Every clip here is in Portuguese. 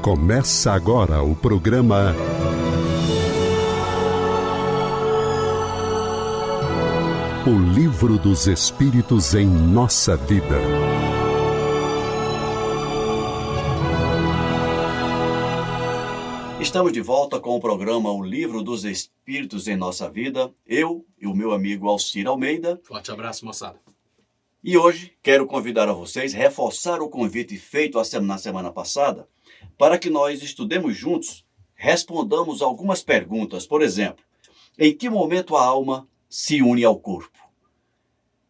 Começa agora o programa O Livro dos Espíritos em Nossa Vida. Estamos de volta com o programa O Livro dos Espíritos em Nossa Vida. Eu e o meu amigo Alcir Almeida. Forte abraço, moçada. E hoje quero convidar a vocês, reforçar o convite feito na semana passada, para que nós estudemos juntos, respondamos algumas perguntas. Por exemplo, em que momento a alma se une ao corpo?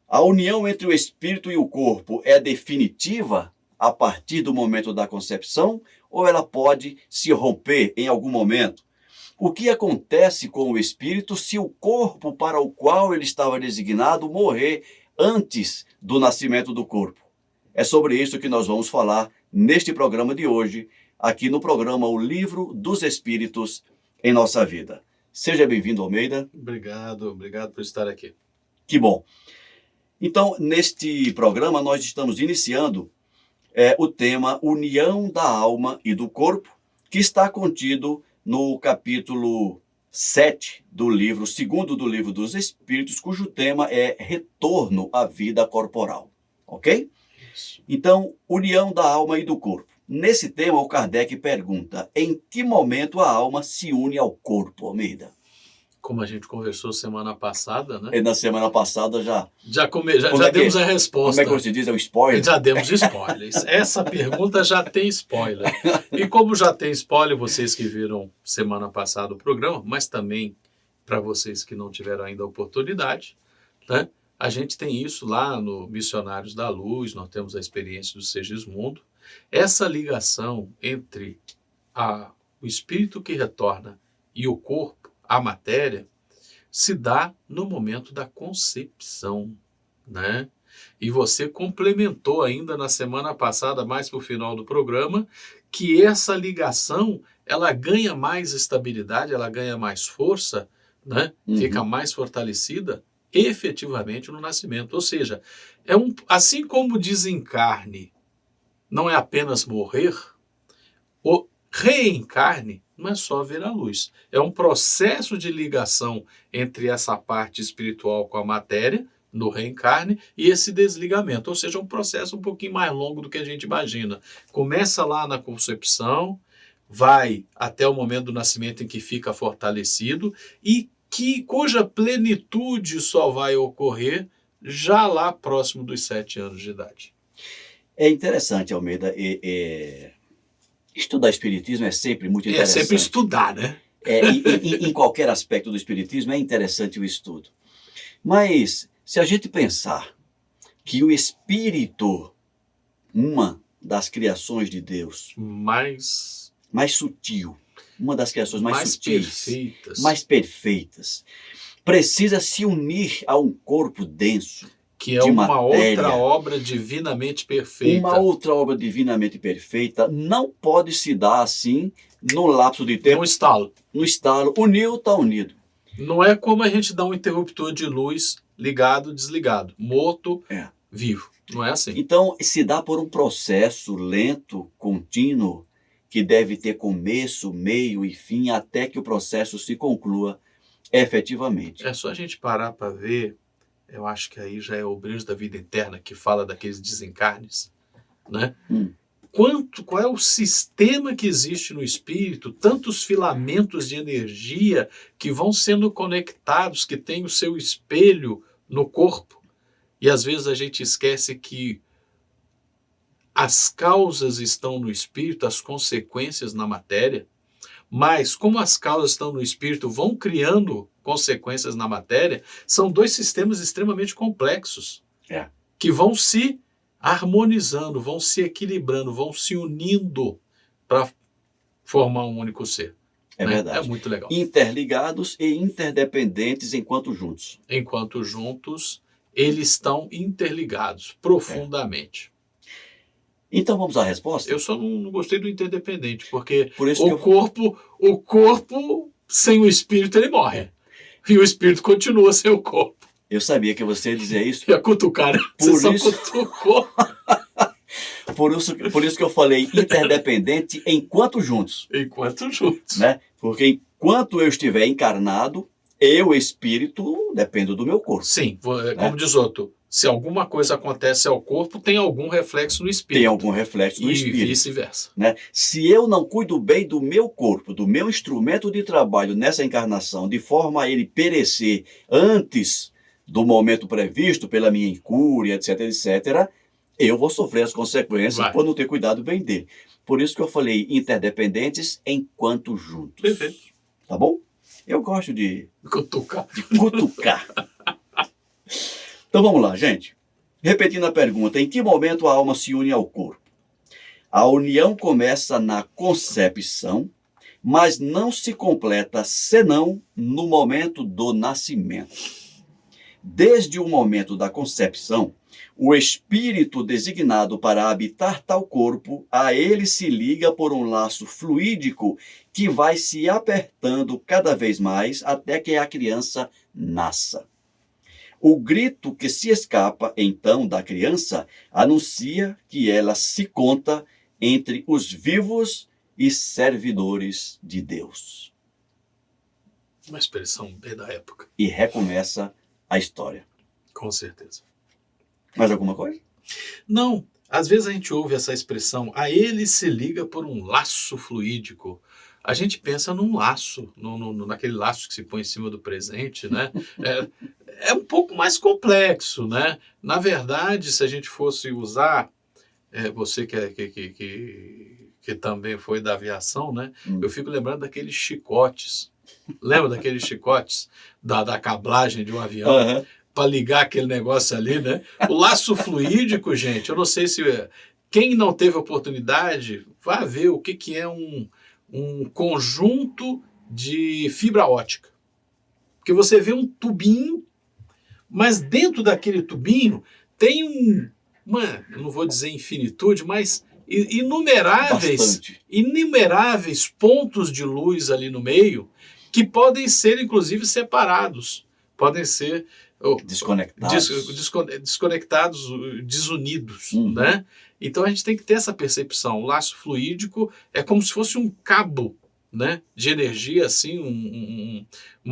A união entre o espírito e o corpo é definitiva a partir do momento da concepção ou ela pode se romper em algum momento? O que acontece com o espírito se o corpo para o qual ele estava designado morrer antes do nascimento do corpo? É sobre isso que nós vamos falar neste programa de hoje, aqui no programa O Livro dos Espíritos em Nossa Vida. Seja bem-vindo, Almeida. Obrigado por estar aqui. Que bom. Então, neste programa, nós estamos iniciando o tema União da Alma e do Corpo, que está contido no capítulo 7 do livro, segundo do Livro dos Espíritos, cujo tema é Retorno à Vida Corporal. Ok? Isso. Então, União da Alma e do Corpo. Nesse tema, o Kardec pergunta, em que momento a alma se une ao corpo, Almeida? Como a gente conversou semana passada, né? E na semana passada já demos a resposta. Como é que você diz? É o spoiler? Já demos spoilers. Essa pergunta já tem spoiler. E como já tem spoiler, vocês que viram semana passada o programa, mas também para vocês que não tiveram ainda a oportunidade, né? A gente tem isso lá no Missionários da Luz, nós temos a experiência do Segismundo. Essa ligação entre o espírito que retorna e o corpo, a matéria, se dá no momento da concepção, né? E você complementou ainda na semana passada, mais para o final do programa, que essa ligação, ela ganha mais estabilidade, ela ganha mais força, né? Fica mais fortalecida efetivamente no nascimento. Ou seja, assim como o desencarne não é apenas morrer, o reencarne não é só ver a luz. É um processo de ligação entre essa parte espiritual com a matéria, no reencarne, e esse desligamento. Ou seja, um processo um pouquinho mais longo do que a gente imagina. Começa lá na concepção, vai até o momento do nascimento em que fica fortalecido e cuja plenitude só vai ocorrer já lá próximo dos 7 anos de idade. É interessante, Almeida, estudar espiritismo é sempre muito interessante. É sempre estudar, né? Em qualquer aspecto do espiritismo é interessante o estudo. Mas, se a gente pensar que o espírito, uma das criações de Deus, mais sutil, uma das criações mais sutis, mais perfeitas, precisa se unir a um corpo denso, que é uma outra obra divinamente perfeita. Uma outra obra divinamente perfeita não pode se dar assim, no lapso de tempo. No estalo. No estalo. Uniu, está unido. Não é como a gente dá um interruptor de luz ligado, desligado. Morto, vivo. Não é assim. Então, se dá por um processo lento, contínuo, que deve ter começo, meio e fim, até que o processo se conclua efetivamente. É só a gente parar para ver. Eu acho que aí já é o Brilhos da Vida Eterna que fala daqueles desencarnes, né? Qual é o sistema que existe no espírito, tantos filamentos de energia que vão sendo conectados, que tem o seu espelho no corpo. E às vezes a gente esquece que as causas estão no espírito, as consequências na matéria, mas como as causas estão no espírito, vão criando consequências na matéria, são dois sistemas extremamente complexos, que vão se harmonizando, vão se equilibrando, vão se unindo para formar um único ser. É verdade. É muito legal. Interligados e interdependentes enquanto juntos. Enquanto juntos, eles estão interligados profundamente. Então vamos à resposta? Eu só não gostei do interdependente, porque o corpo sem o espírito ele morre. E o espírito continua sem o corpo. Eu sabia que você ia dizer isso. E a cutucar, você só cutucou. por isso que eu falei interdependente enquanto juntos. Enquanto juntos. Né? Porque enquanto eu estiver encarnado, eu, espírito, dependo do meu corpo. Sim, como diz outro, se alguma coisa acontece ao corpo, tem algum reflexo no espírito. Tem algum reflexo no espírito. E vice-versa. Né? Se eu não cuido bem do meu corpo, do meu instrumento de trabalho nessa encarnação, de forma a ele perecer antes do momento previsto pela minha incúria, etc., etc., eu vou sofrer as consequências por não ter cuidado bem dele. Por isso que eu falei interdependentes enquanto juntos. Perfeito. Tá bom? Eu gosto de cutucar. Então vamos lá, gente. Repetindo a pergunta, em que momento a alma se une ao corpo? A união começa na concepção, mas não se completa senão no momento do nascimento. Desde o momento da concepção, o espírito designado para habitar tal corpo, a ele se liga por um laço fluídico que vai se apertando cada vez mais até que a criança nasça. O grito que se escapa, então, da criança, anuncia que ela se conta entre os vivos e servidores de Deus. Uma expressão bem da época. E recomeça a história. Com certeza. Mais alguma coisa? Não. Às vezes a gente ouve essa expressão, a ele se liga por um laço fluídico. A gente pensa num laço, naquele laço que se põe em cima do presente, né? É um pouco mais complexo, né? Na verdade, se a gente fosse usar, você que também foi da aviação, né? Eu fico lembrando daqueles chicotes. Lembra daqueles chicotes da cablagem de um avião? Uhum. Para ligar aquele negócio ali, né? O laço fluídico, gente, eu não sei se... Quem não teve oportunidade, vá ver o que é um conjunto de fibra ótica. Porque você vê um tubinho, mas dentro daquele tubinho tem não vou dizer infinitude, mas inumeráveis pontos de luz ali no meio que podem ser, inclusive, separados. Podem ser desconectados, desunidos, né? Então a gente tem que ter essa percepção. O laço fluídico é como se fosse um cabo, né, de energia, assim,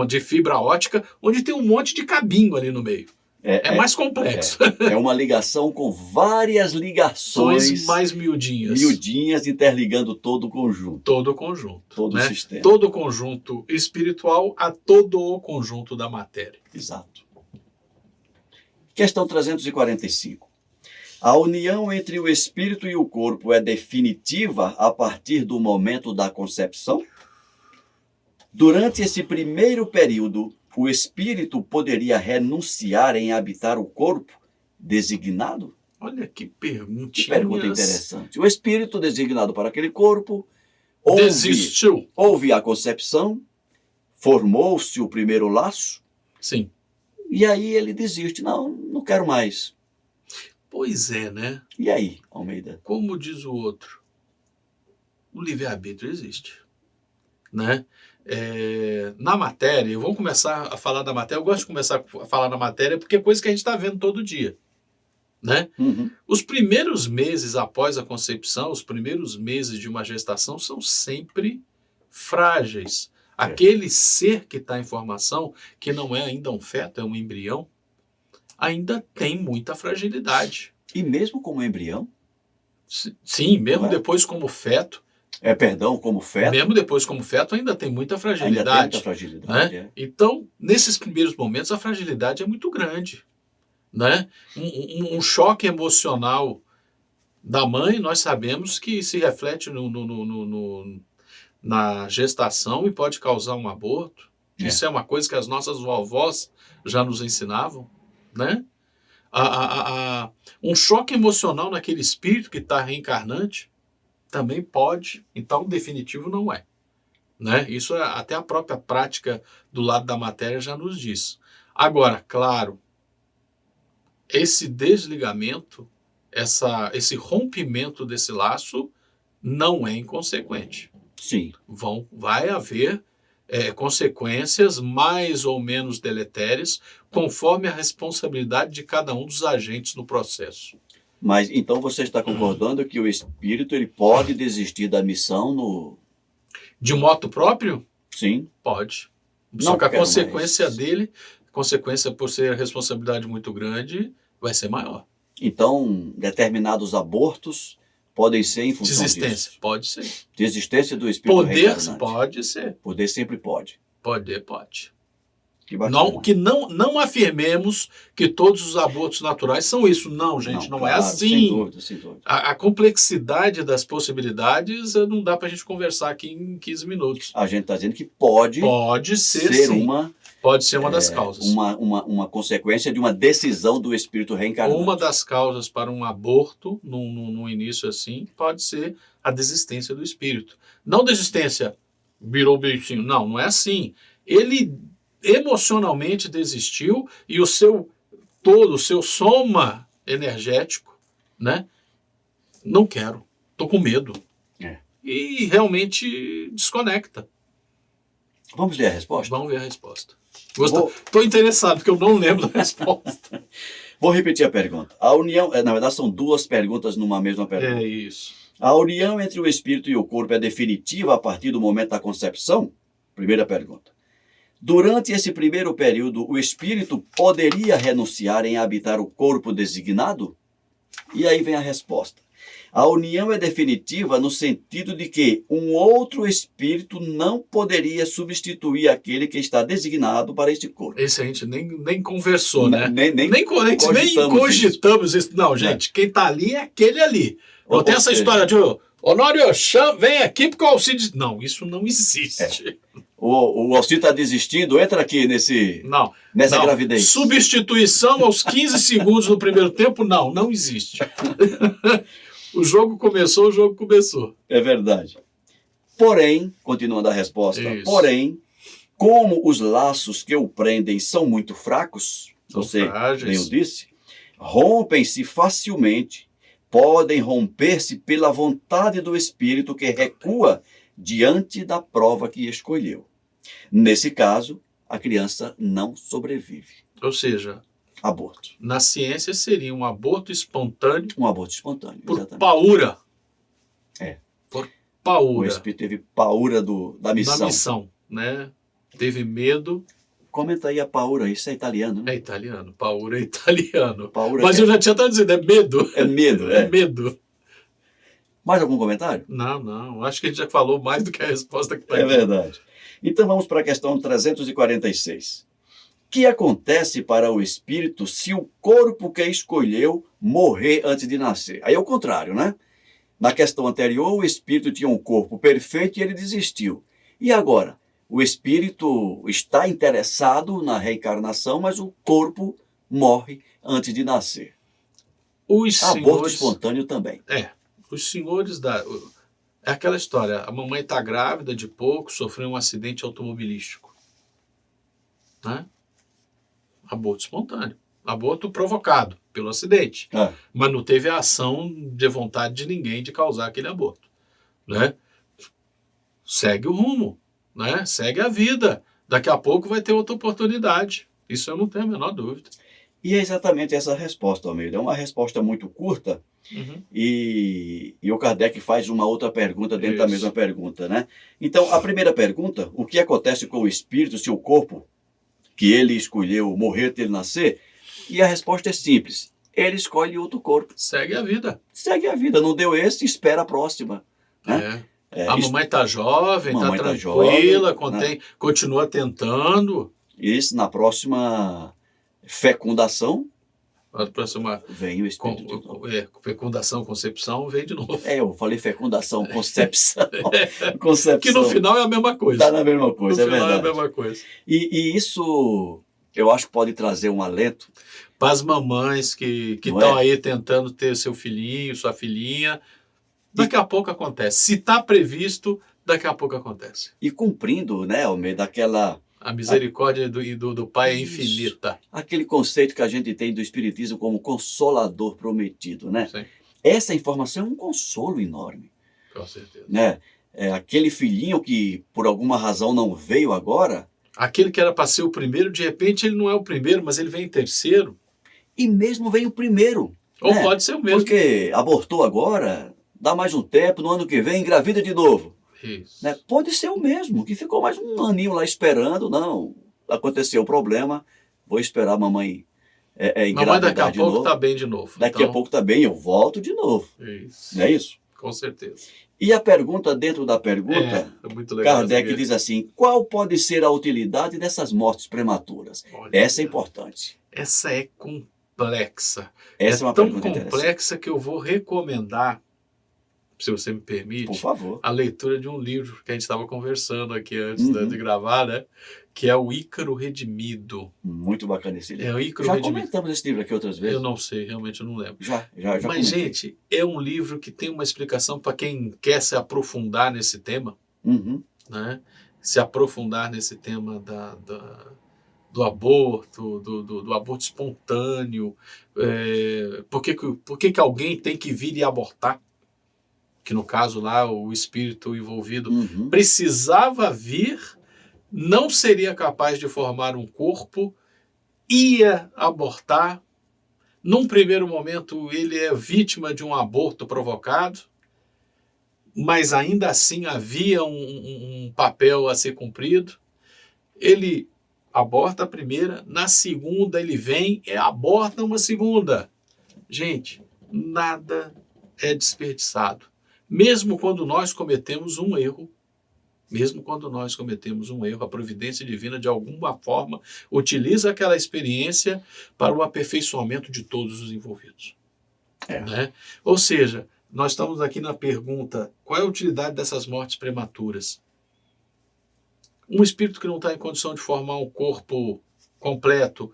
de fibra ótica, onde tem um monte de cabinho ali no meio. É mais complexo. É uma ligação com várias ligações mais miudinhas. Miudinhas interligando todo o conjunto. Todo o conjunto. Todo né? o sistema. Todo o conjunto espiritual a todo o conjunto da matéria. Exato. Questão 345. A união entre o espírito e o corpo é definitiva a partir do momento da concepção? Durante esse primeiro período, o espírito poderia renunciar em habitar o corpo designado? Olha que perguntinha. Que pergunta interessante. O espírito designado para aquele corpo desistiu. Houve a concepção, formou-se o primeiro laço. Sim. E aí ele desiste. Não quero mais. Pois é, né? E aí, Almeida? Como diz o outro, o livre-arbítrio existe, né? Na matéria, vamos começar a falar da matéria. Eu gosto de começar a falar da matéria porque é coisa que a gente está vendo todo dia, né? Os primeiros meses após a concepção, os primeiros meses de uma gestação são sempre frágeis. Aquele ser que está em formação, que não é ainda um feto, é um embrião, ainda tem muita fragilidade. E mesmo como embrião? Sim, mesmo depois como feto. Como feto. Mesmo depois como feto ainda tem muita fragilidade. Ainda tem muita fragilidade, né? Então, nesses primeiros momentos, a fragilidade é muito grande. Né? Um choque emocional da mãe, nós sabemos que se reflete na gestação e pode causar um aborto. Isso é uma coisa que as nossas vovós já nos ensinavam. Né? Um choque emocional naquele espírito que está reencarnante também pode, então definitivo não é. Né? Isso até a própria prática do lado da matéria já nos diz. Agora, claro, esse desligamento, esse rompimento desse laço não é inconsequente. Sim. Vai haver consequências mais ou menos deletérias conforme a responsabilidade de cada um dos agentes no processo. Mas então você está concordando que o espírito ele pode desistir da missão no... De moto próprio? Sim. Pode. Não Só que a quero consequência mais. dele, consequência por ser responsabilidade muito grande, vai ser maior. Então, determinados abortos podem ser em função Desistência, disso. pode ser. Desistência do espírito Poder, reencarnante. pode ser. Poder sempre pode. Poder, pode. Que bacana. Não, que não afirmemos que todos os abortos naturais são isso. Não, gente, não é claro, assim. Sem dúvida, sem dúvida. A complexidade das possibilidades não dá para a gente conversar aqui em 15 minutos. A gente está dizendo que pode ser sim. uma... Pode ser uma das causas. Uma consequência de uma decisão do espírito reencarnante. Uma das causas para um aborto, no início assim, pode ser a desistência do espírito. Não desistência, virou bichinho. Não, não é assim. Ele emocionalmente desistiu e o seu soma energético, né? Não quero, tô com medo. E realmente desconecta. Vamos ler a resposta? Vamos ver a resposta. Estou interessado, porque eu não lembro da resposta. Vou repetir a pergunta. A união, na verdade, são duas perguntas numa mesma pergunta. É isso. A união entre o espírito e o corpo é definitiva a partir do momento da concepção? Primeira pergunta. Durante esse primeiro período, o espírito poderia renunciar em habitar o corpo designado? E aí vem a resposta. A união é definitiva no sentido de que um outro espírito não poderia substituir aquele que está designado para este corpo. Esse a gente nem conversou, né? Nem cogitamos isso. Não, gente, quem está ali é aquele ali. Não tem essa história de Honório, vem aqui porque o Alcides... Não, isso não existe. O Alcides está desistindo, entra aqui nessa gravidez. Substituição aos 15 segundos do primeiro tempo, não existe. O jogo começou. É verdade. Porém, continuando a resposta, Isso. porém, como os laços que o prendem são muito fracos, você bem o disse, rompem-se facilmente, podem romper-se pela vontade do espírito que recua diante da prova que escolheu. Nesse caso, a criança não sobrevive. Ou seja, aborto. Na ciência seria um aborto espontâneo. Um aborto espontâneo, por exatamente. Paura. Por paura. O espírito teve paura da missão. Da missão, né? Teve medo. Comenta aí a paura, isso é italiano, né? É italiano, paura é italiano. Paura mas eu já tinha até dizendo, é medo. É medo, é medo. Mais algum comentário? Não. Acho que a gente já falou mais do que a resposta que está aqui. É verdade. Então vamos para a questão 346. O que acontece para o espírito se o corpo que escolheu morrer antes de nascer? Aí é o contrário, né? Na questão anterior, o espírito tinha um corpo perfeito e ele desistiu. E agora? O espírito está interessado na reencarnação, mas o corpo morre antes de nascer. Aborto espontâneo também. Os senhores é aquela história, a mamãe está grávida de pouco, sofreu um acidente automobilístico. Né? Aborto espontâneo. Aborto provocado pelo acidente. Mas não teve a ação de vontade de ninguém de causar aquele aborto. Né? Segue o rumo. Né? Segue a vida. Daqui a pouco vai ter outra oportunidade. Isso eu não tenho a menor dúvida. E é exatamente essa resposta, Almeida. É uma resposta muito curta. E o Kardec faz uma outra pergunta dentro da mesma pergunta, né? Então, a primeira pergunta, o que acontece com o espírito se o corpo que ele escolheu morrer antes de ele nascer? E a resposta é simples. Ele escolhe outro corpo. Segue a vida. Segue a vida. Não deu esse, espera a próxima. Né? A mamãe está jovem, está tranquila, né? Continua tentando. Isso, na próxima fecundação, vem o espírito. Fecundação, concepção, vem de novo. Eu falei fecundação, concepção. Concepção. Que no final é a mesma coisa. Está na mesma coisa, no final é a mesma coisa. E isso, eu acho que pode trazer um alento. Para as mamães que estão aí tentando ter seu filhinho, sua filhinha, daqui a pouco acontece. Se está previsto, daqui a pouco acontece. E cumprindo, né, Almeida, aquela... A misericórdia do Pai é infinita. Aquele conceito que a gente tem do Espiritismo como consolador prometido, né? Sim. Essa informação é um consolo enorme. Com certeza. Né? Aquele filhinho que por alguma razão não veio agora... Aquele que era para ser o primeiro, de repente ele não é o primeiro, mas ele vem em terceiro. E mesmo vem o primeiro. Ou pode ser o mesmo. Porque abortou agora, dá mais um tempo, no ano que vem engravida de novo. Isso. Né? Pode ser o mesmo, que ficou mais um aninho lá esperando, não, aconteceu o problema, vou esperar a mamãe Mamãe daqui engravidar a de pouco novo. está bem de novo. Daqui a pouco tá bem, eu volto de novo. Isso. Não é isso? Com certeza. E a pergunta dentro da pergunta, É muito legal. Kardec diz assim, qual pode ser a utilidade dessas mortes prematuras? Olha, Essa é importante. Essa é complexa. Essa é uma tão pergunta interessante. complexa que eu vou recomendar, se você me permite, Por favor. a leitura de um livro que a gente estava conversando aqui antes de gravar, né? Que é o Ícaro Redimido. Muito bacana esse livro. É o Ícaro Já Redimido. Comentamos esse livro aqui outras vezes. Eu não sei, realmente eu não lembro. Já Mas, comentei. gente, é um livro que tem uma explicação para quem quer se aprofundar nesse tema, Uhum. né? Se aprofundar nesse tema do aborto, do aborto espontâneo. Por que alguém tem que vir e abortar? Que no caso lá, o espírito envolvido Uhum. precisava vir, não seria capaz de formar um corpo, ia abortar. Num primeiro momento, ele é vítima de um aborto provocado, mas ainda assim havia um papel a ser cumprido. Ele aborta a primeira, na segunda ele vem e aborta uma segunda. Gente, nada é desperdiçado. Mesmo quando nós cometemos um erro, a providência divina, de alguma forma, utiliza aquela experiência para o aperfeiçoamento de todos os envolvidos. Né? Ou seja, nós estamos aqui na pergunta, qual é a utilidade dessas mortes prematuras? Um espírito que não está em condição de formar um corpo completo,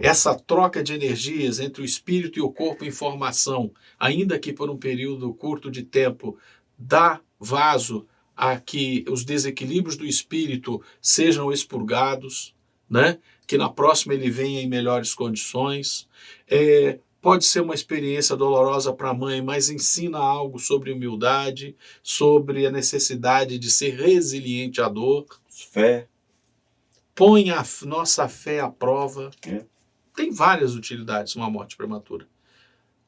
essa troca de energias entre o espírito e o corpo em formação, ainda que por um período curto de tempo, dá vaso a que os desequilíbrios do espírito sejam expurgados, né? Que na próxima ele venha em melhores condições. Pode ser uma experiência dolorosa para a mãe, mas ensina algo sobre humildade, sobre a necessidade de ser resiliente à dor. Fé. Põe a nossa fé à prova. É. Tem várias utilidades uma morte prematura.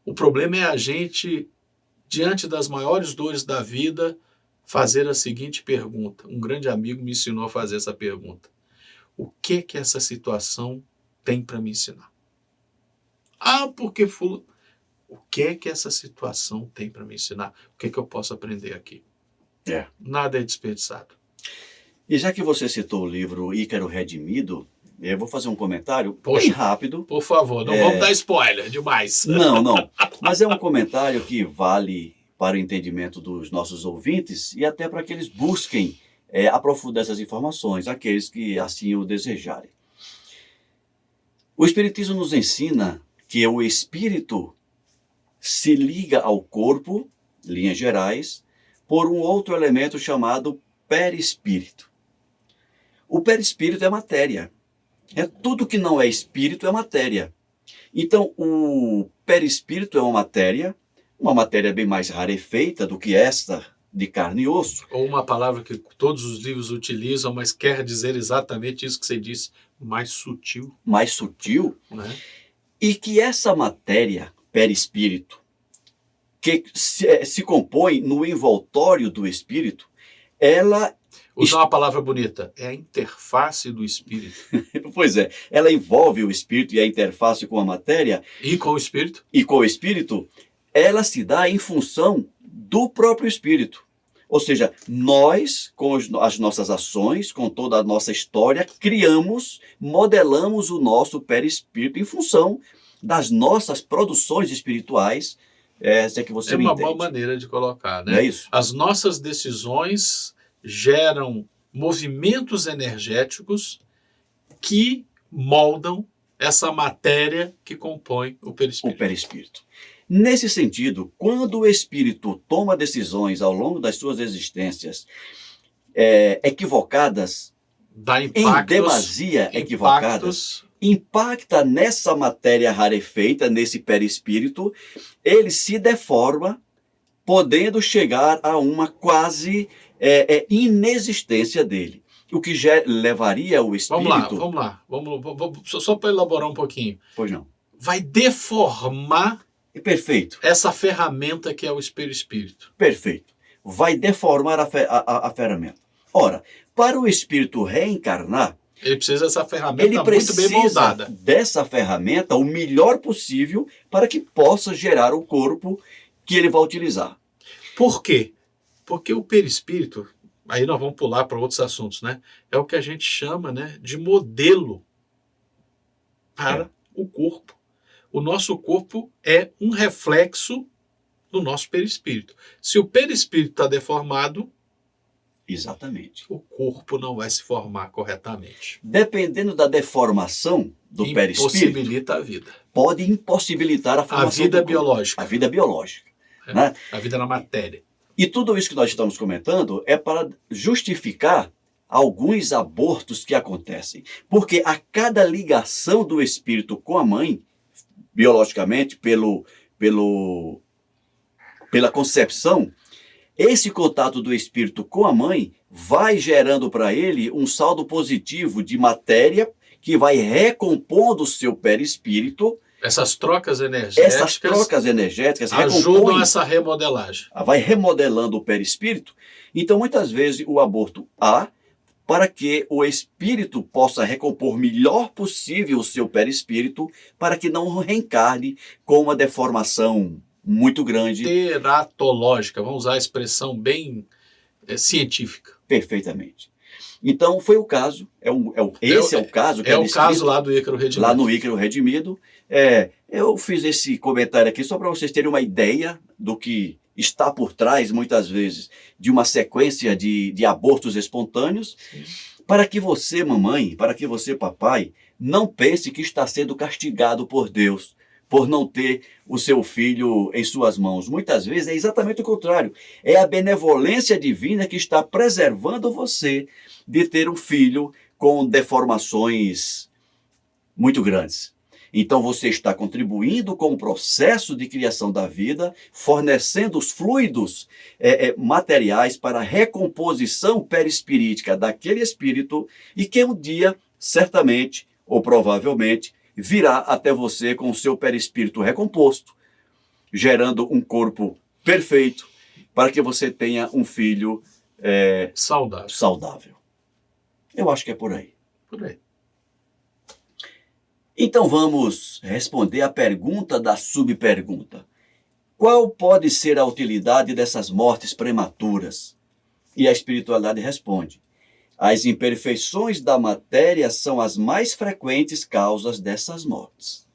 O problema é a gente, diante das maiores dores da vida, fazer a seguinte pergunta. Um grande amigo me ensinou a fazer essa pergunta. O que essa situação tem para me ensinar? Porque fulano... O que essa situação tem para me ensinar? O que eu posso aprender aqui? Nada é desperdiçado. E já que você citou o livro Ícaro Redimido, eu vou fazer um comentário Poxa, bem rápido. Por favor, não vamos dar spoiler demais. Não. Mas é um comentário que vale para o entendimento dos nossos ouvintes e até para que eles busquem aprofundar essas informações, aqueles que assim o desejarem. O Espiritismo nos ensina que o espírito se liga ao corpo, linhas gerais, por um outro elemento chamado perispírito. O perispírito é matéria. Tudo que não é espírito é matéria. Então, o perispírito é uma matéria bem mais rarefeita do que esta de carne e osso. Ou uma palavra que todos os livros utilizam, mas quer dizer exatamente isso que você disse, mais sutil. Mais sutil. Né? E que essa matéria, perispírito, que se compõe no envoltório do espírito, ela... Usar uma palavra bonita, é a interface do espírito. Pois é, ela envolve o espírito e a interface com a matéria. E com o espírito? E com o espírito, ela se dá em função do próprio espírito. Ou seja, nós, com as nossas ações, com toda a nossa história, modelamos o nosso perispírito em função das nossas produções espirituais. Essa é que você me entende. É uma boa maneira de colocar, né? Não é isso? As nossas decisões geram movimentos energéticos que moldam essa matéria que compõe o perispírito. O perispírito. Nesse sentido, quando o espírito toma decisões ao longo das suas existências equivocadas, em demasia equivocadas, impacta nessa matéria rarefeita, nesse perispírito, ele se deforma, podendo chegar a uma quase inexistência dele. O que já levaria o espírito... Vamos lá. Só para elaborar um pouquinho. Pois não. vai deformar Perfeito, essa ferramenta que é o espírito. perfeito. Vai deformar a ferramenta. Ora, para o espírito reencarnar, Ele precisa dessa ferramenta ele muito bem precisa moldada. dessa ferramenta o melhor possível para que possa gerar o corpo que ele vai utilizar. Por quê? Porque o perispírito, aí nós vamos pular para outros assuntos, né? É o que a gente chama, né, de modelo para o corpo. O nosso corpo é um reflexo do nosso perispírito. Se o perispírito está deformado, Exatamente. o corpo não vai se formar corretamente. Dependendo da deformação do perispírito, Impossibilita a vida. pode impossibilitar a A formação vida do corpo. biológica. A vida biológica. Né? A vida na matéria. E tudo isso que nós estamos comentando é para justificar alguns abortos que acontecem. Porque a cada ligação do espírito com a mãe, biologicamente, pela concepção, esse contato do espírito com a mãe vai gerando para ele um saldo positivo de matéria que vai recompondo o seu perispírito. Essas trocas Essas trocas energéticas ajudam recompõem, essa remodelagem. vai remodelando o perispírito. Então, muitas vezes, o aborto há para que o espírito possa recompor melhor possível o seu perispírito, para que não reencarne com uma deformação muito grande. Teratológica, vamos usar a expressão bem científica. Perfeitamente. Então, foi o caso, esse é o caso que é o descrito caso lá do Ícaro Redimido. lá no Ícaro Redimido. Eu fiz esse comentário aqui só para vocês terem uma ideia do que está por trás, muitas vezes, de uma sequência de abortos espontâneos, para que você, mamãe, para que você, papai, não pense que está sendo castigado por Deus por não ter o seu filho em suas mãos. Muitas vezes é exatamente o contrário. É a benevolência divina que está preservando você de ter um filho com deformações muito grandes. Então você está contribuindo com o processo de criação da vida, fornecendo os fluidos materiais para a recomposição perispirítica daquele espírito e que um dia, certamente ou provavelmente, virá até você com o seu perispírito recomposto, gerando um corpo perfeito para que você tenha um filho saudável. Eu acho que é por aí. Por aí. Então vamos responder a pergunta da subpergunta. Qual pode ser a utilidade dessas mortes prematuras? E a espiritualidade responde: as imperfeições da matéria são as mais frequentes causas dessas mortes.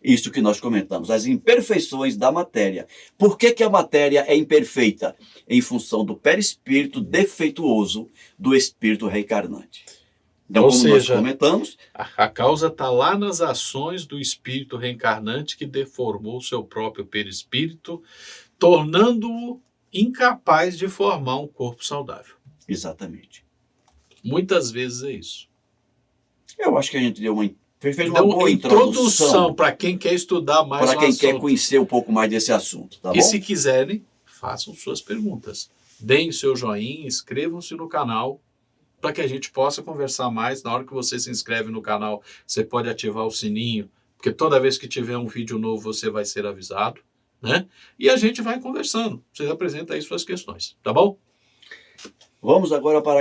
Isso que nós comentamos, as imperfeições da matéria. Por que a matéria é imperfeita? Em função do perispírito defeituoso do espírito reencarnante. Então, como nós comentamos, a causa está lá nas ações do espírito reencarnante que deformou o seu próprio perispírito, tornando-o incapaz de formar um corpo saudável. Exatamente. Muitas vezes é isso. Eu acho que a gente fez uma boa introdução para quem quer estudar mais para quem quer conhecer um pouco mais desse assunto. Tá bom? E se quiserem, façam suas perguntas. Deem seu joinha, inscrevam-se no canal, para que a gente possa conversar mais. Na hora que você se inscreve no canal, você pode ativar o sininho, porque toda vez que tiver um vídeo novo, você vai ser avisado, né? E a gente vai conversando. Vocês apresentam aí suas questões, tá bom? Vamos agora para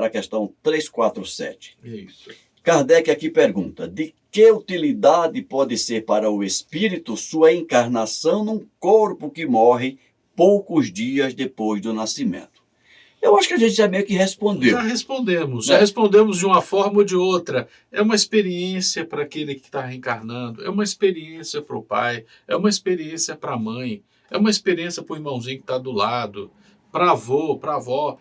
a questão 347. Isso. Kardec aqui pergunta: de que utilidade pode ser para o espírito sua encarnação num corpo que morre poucos dias depois do nascimento? Eu acho que a gente já meio que respondeu. Já respondemos. Já respondemos de uma forma ou de outra. É uma experiência para aquele que está reencarnando, é uma experiência para o pai, é uma experiência para a mãe, é uma experiência para o irmãozinho que está do lado, para avô, para avó.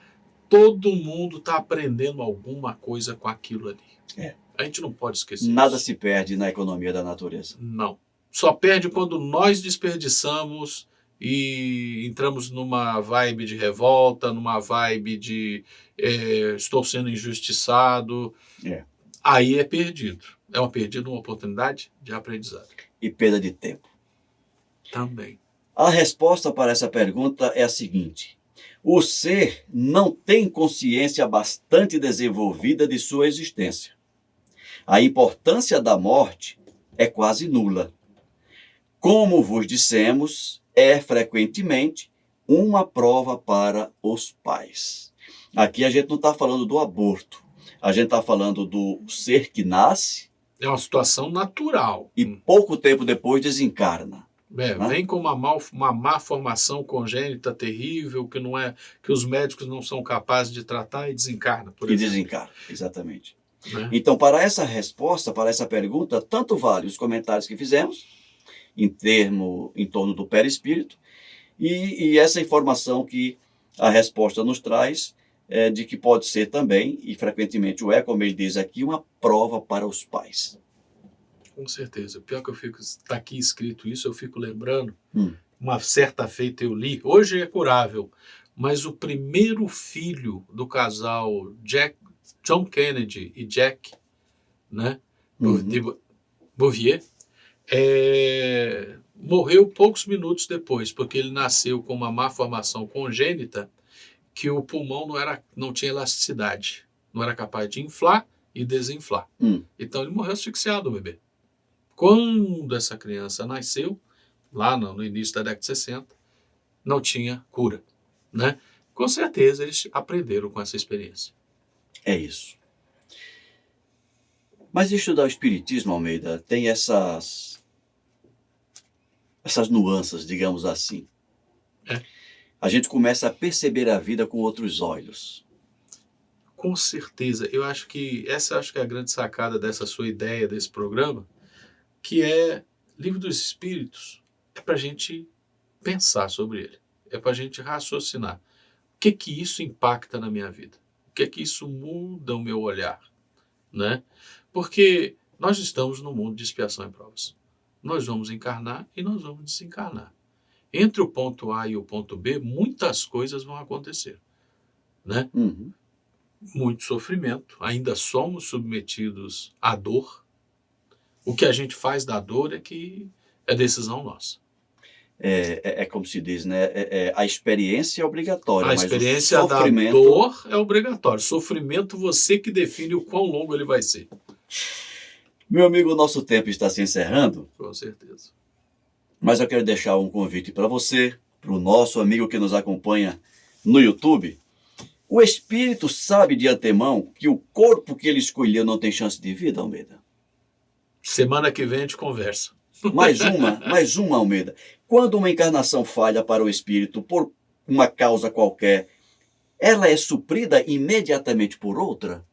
Todo mundo está aprendendo alguma coisa com aquilo ali. A gente não pode esquecer Nada isso. se perde na economia da natureza. Não. Só perde quando nós desperdiçamos e entramos numa vibe de revolta, numa vibe de estou sendo injustiçado. Aí é perdido. É uma oportunidade de aprendizado. E perda de tempo. Também. A resposta para essa pergunta é a seguinte: o ser não tem consciência bastante desenvolvida de sua existência. A importância da morte é quase nula. Como vos dissemos, é frequentemente uma prova para os pais. Aqui a gente não está falando do aborto, a gente está falando do ser que nasce É uma situação natural. e pouco tempo depois desencarna. Vem com uma má formação congênita terrível, que não é, que os médicos não são capazes de tratar e desencarna, por E exemplo. desencarna, exatamente. Né? Então, para essa resposta, para essa pergunta, tanto vale os comentários que fizemos, em torno do perispírito, e essa informação que a resposta nos traz, de que pode ser também, e frequentemente o é, como ele diz aqui, uma prova para os pais. Com certeza. Pior que está aqui escrito isso, eu fico lembrando, Hum. uma certa feita eu li, hoje é curável, mas o primeiro filho do casal John Kennedy e Jack, né, de Bouvier, morreu poucos minutos depois, porque ele nasceu com uma má formação congênita, que o pulmão não tinha elasticidade, não era capaz de inflar e desinflar. Então ele morreu asfixiado, o bebê. Quando essa criança nasceu, lá no início da década de 60, não tinha cura, né? Com certeza eles aprenderam com essa experiência. É isso. Mas estudar o Espiritismo, Almeida, tem essas nuances, digamos assim. A gente começa a perceber a vida com outros olhos. Com certeza. Essa acho que é a grande sacada dessa sua ideia, desse programa, que é Livro dos Espíritos, é para a gente pensar sobre ele, é para a gente raciocinar. O que isso impacta na minha vida? O que isso muda o meu olhar? Né? Porque nós estamos no mundo de expiação e provas. Nós vamos encarnar e nós vamos desencarnar. Entre o ponto A e o ponto B, muitas coisas vão acontecer. Né? Muito sofrimento, ainda somos submetidos à dor. O que a gente faz da dor é que é decisão nossa. É como se diz, né? A experiência é obrigatória, A mas experiência o sofrimento... da dor é obrigatório. Sofrimento, você que define o quão longo ele vai ser. Meu amigo, o nosso tempo está se encerrando. Com certeza. Mas eu quero deixar um convite para você, para o nosso amigo que nos acompanha no YouTube. O espírito sabe de antemão que o corpo que ele escolheu não tem chance de vida, Almeida? Semana que vem a gente conversa. Mais uma, Almeida. Quando uma encarnação falha para o espírito por uma causa qualquer, ela é suprida imediatamente por outra?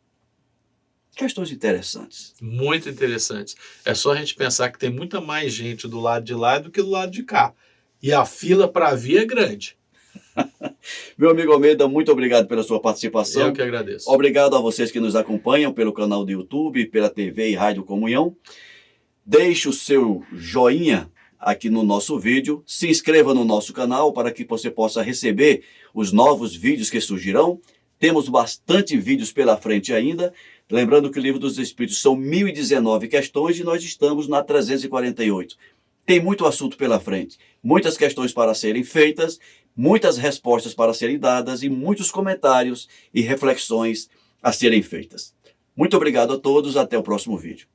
Questões interessantes. Muito interessantes. É só a gente pensar que tem muita mais gente do lado de lá do que do lado de cá. E a fila para vir é grande. Meu amigo Almeida, muito obrigado pela sua participação. Eu que agradeço. Obrigado a vocês que nos acompanham pelo canal do YouTube, pela TV e Rádio Comunhão. Deixe o seu joinha aqui no nosso vídeo. Se inscreva no nosso canal para que você possa receber os novos vídeos que surgirão. Temos bastante vídeos pela frente ainda. Lembrando que o Livro dos Espíritos são 1019 questões e nós estamos na 348. Tem muito assunto pela frente, muitas questões para serem feitas, muitas respostas para serem dadas e muitos comentários e reflexões a serem feitas. Muito obrigado a todos, até o próximo vídeo.